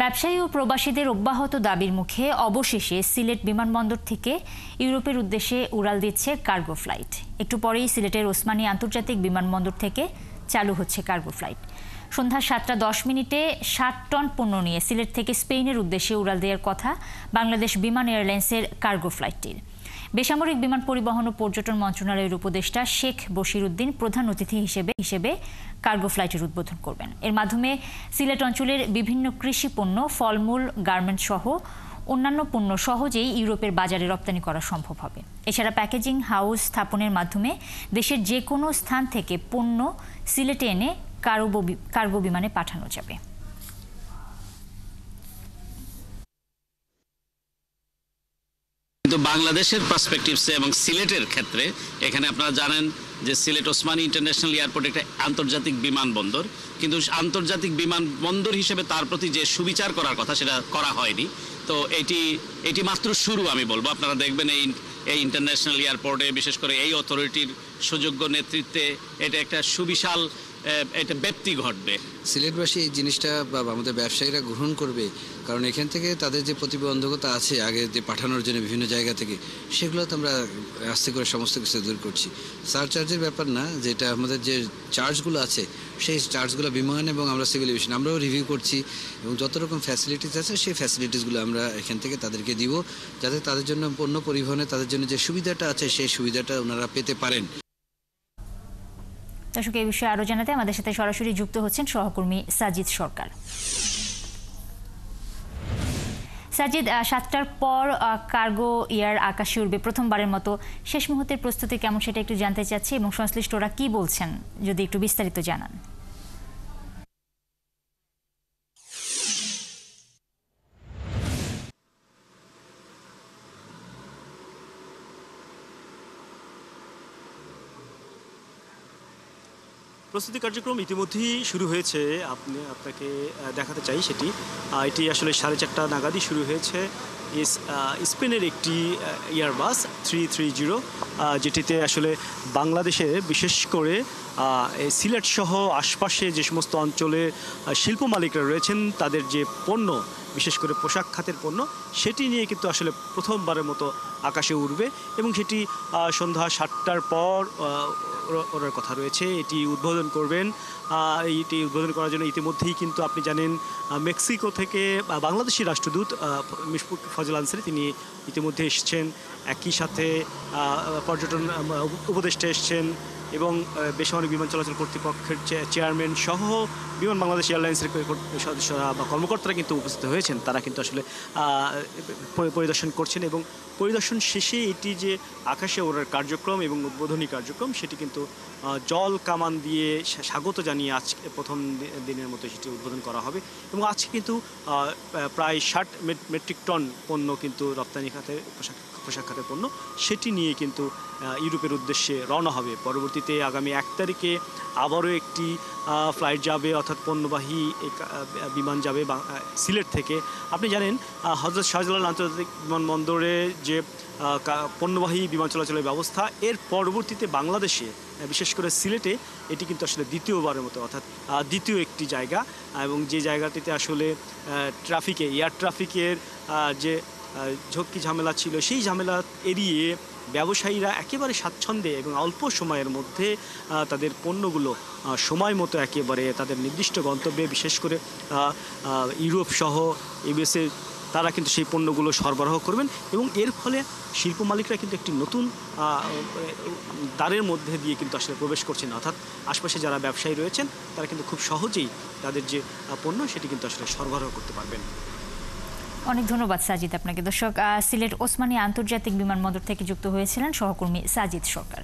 ব্যবসায়ী ও প্রবাসীদের অব্যাহত দাবির মুখে অবশেষে সিলেট বিমানবন্দর থেকে ইউরোপের উদ্দেশ্যে উড়াল দিচ্ছে কার্গো ফ্লাইট। একটু পরেই সিলেটের ওসমানী আন্তর্জাতিক বিমানবন্দর থেকে চালু হচ্ছে কার্গো ফ্লাইট। সন্ধ্যা 7:10 60 টন পণ্য নিয়ে সিলেট থেকে স্পেনের উদ্দেশ্যে উড়াল দেওয়ার কথা বাংলাদেশ বিমান এয়ারলাইন্সের কার্গো ফ্লাইটটির। বেসামরিক বিমান পরিবহন ও পর্যটন মন্ত্রণালয়ের উপদেষ্টা শেখ বশির উদ্দিন প্রধান অতিথি হিসেবে কার্গো ফ্লাইটের উদ্বোধন করবেন। এর মাধ্যমে সিলেট অঞ্চলের বিভিন্ন কৃষি পণ্য, ফলমূল, গার্মেন্ট সহ অন্যান্য পণ্য সহজেই ইউরোপের বাজারে রপ্তানি করা সম্ভব হবে। এছাড়া প্যাকেজিং হাউস স্থাপনের মাধ্যমে দেশের যে কোনো স্থান থেকে পণ্য সিলেটে এনে কার্গো বিমানে পাঠানো যাবে। কিন্তু বাংলাদেশের পার্সপেক্টিভসে এবং সিলেটের ক্ষেত্রে এখানে আপনারা জানেন যে সিলেট ওসমানী ইন্টারন্যাশনাল এয়ারপোর্ট একটা আন্তর্জাতিক বিমানবন্দর, কিন্তু আন্তর্জাতিক বিমানবন্দর হিসেবে তার প্রতি যে সুবিচার করার কথা সেটা করা হয়নি। তো এটি মাত্র শুরু আমি বলবো। আপনারা দেখবেন এই ইন্টারন্যাশনাল এয়ারপোর্টে বিশেষ করে এই অথরিটির সুযোগ্য নেতৃত্বে এটা একটা সুবিশাল এটা ব্যাপ্তি ঘটবে। সিলেটবাসী এই জিনিসটা বা আমাদের ব্যবসায়ীরা গ্রহণ করবে, কারণ এখান থেকে তাদের যে প্রতিবন্ধকতা আছে আগে যে পাঠানোর জন্য বিভিন্ন জায়গা থেকে, সেগুলো তো আমরা আস্তে করে সমস্ত কিছু দূর করছি। সারচার্জের ব্যাপার না, যেটা আমাদের যে চার্জগুলো আছে সেই চার্জগুলো বিমান এবং আমরা সিভিল এভিয়েশন আমরাও রিভিউ করছি এবং যত রকম ফ্যাসিলিটিস আছে সেই ফ্যাসিলিটিসগুলো আমরা এখান থেকে তাদেরকে দিব, যাতে তাদের জন্য পণ্য পরিবহনে তাদের জন্য যে সুবিধাটা আছে সেই সুবিধাটা ওনারা পেতে পারেন। দর্শক, এই বিষয়ে আরো জানাতে আমাদের সাথে সরাসরি যুক্ত হচ্ছেন সহকর্মী সাজিদ সরকার। সাজিদ, 7টার পর কার্গো এয়ার আকাশে উড়বে প্রথমবারের মতো। শেষ মুহূর্তের প্রস্তুতি কেমন সেটা একটু জানতে চাচ্ছি এবং সংশ্লিষ্টরা কি বলছেন যদি একটু বিস্তারিত জানান। প্রস্তুতি কার্যক্রম ইতিমধ্যেই শুরু হয়েছে। আপনাকে দেখাতে চাই সেটি। এটি আসলে 4:30 নাগাদই শুরু হয়েছে। স্পেনের একটি এয়ারবাস 330, যেটিতে আসলে বাংলাদেশে বিশেষ করে সিলেট সহ আশপাশে যে সমস্ত অঞ্চলে শিল্প মালিকরা রয়েছেন তাদের যে পণ্য, বিশেষ করে পোশাক খাতের পণ্য, সেটি নিয়ে কিন্তু আসলে প্রথমবারের মতো আকাশে উড়বে এবং সেটি সন্ধ্যা 7টার পর ওনার কথা রয়েছে। এটি উদ্বোধন করবেন। এটি উদ্বোধন করার জন্য ইতিমধ্যেই কিন্তু আপনি জানেন মেক্সিকো থেকে বাংলাদেশি রাষ্ট্রদূত মিশফুক ফজল আনসারী তিনি ইতিমধ্যে এসেছেন। একই সাথে পর্যটন উপদেষ্টা এসছেন এবং বেসামরিক বিমান চলাচল কর্তৃপক্ষের চেয়ারম্যান সহ বিমান বাংলাদেশ এয়ারলাইন্সের সদস্যরা বা কর্মকর্তারা কিন্তু উপস্থিত হয়েছেন। তারা কিন্তু আসলে পরিদর্শন করছেন এবং পরিদর্শন শেষে এটি যে আকাশে ওড়ার কার্যক্রম এবং উদ্বোধনী কার্যক্রম সেটি কিন্তু জল কামান দিয়ে স্বাগত জানিয়ে আজকে প্রথম দিনের মতো সেটি উদ্বোধন করা হবে এবং আজকে কিন্তু প্রায় 60 মেট্রিক টন পণ্য কিন্তু রপ্তানি খাতে পোশাক খাতের পণ্য সেটি নিয়ে কিন্তু ইউরোপের উদ্দেশ্যে রওনা হবে। পরবর্তীতে আগামী 1 তারিখে আবারও একটি ফ্লাইট যাবে, অর্থাৎ পণ্যবাহী বিমান যাবে সিলেট থেকে। আপনি জানেন হযরত শাহজালাল আন্তর্জাতিক বিমানবন্দরে যে পণ্যবাহী বিমান চলাচলের ব্যবস্থা, এর পরবর্তীতে বাংলাদেশে বিশেষ করে সিলেটে এটি কিন্তু আসলে দ্বিতীয়বারের মতো, অর্থাৎ দ্বিতীয় একটি জায়গা এবং যে জায়গাটিতে আসলে এয়ার ট্রাফিকের যে ঝক্কি ঝামেলা ছিল সেই ঝামেলা এড়িয়ে ব্যবসায়ীরা একেবারে স্বাচ্ছন্দ্যে এবং অল্প সময়ের মধ্যে তাদের পণ্যগুলো সময় মতো একেবারে তাদের নির্দিষ্ট গন্তব্যে, বিশেষ করে ইউরোপ সহ ইউএসএ, তারা কিন্তু সেই পণ্যগুলো সরবরাহ করবেন এবং এর ফলে শিল্প মালিকরা কিন্তু একটি নতুন দ্বারের মধ্যে দিয়ে কিন্তু আসলে প্রবেশ করছেন। অর্থাৎ আশপাশে যারা ব্যবসায়ী রয়েছেন তারা কিন্তু খুব সহজেই তাদের যে পণ্য সেটি কিন্তু আসলে সরবরাহ করতে পারবেন। অনেক ধন্যবাদ সাজিদ আপনাকে। দর্শক, সিলেট ওসমানী আন্তর্জাতিক বিমানবন্দর থেকে যুক্ত হয়েছিলেন সহকর্মী সাজিদ সরকার।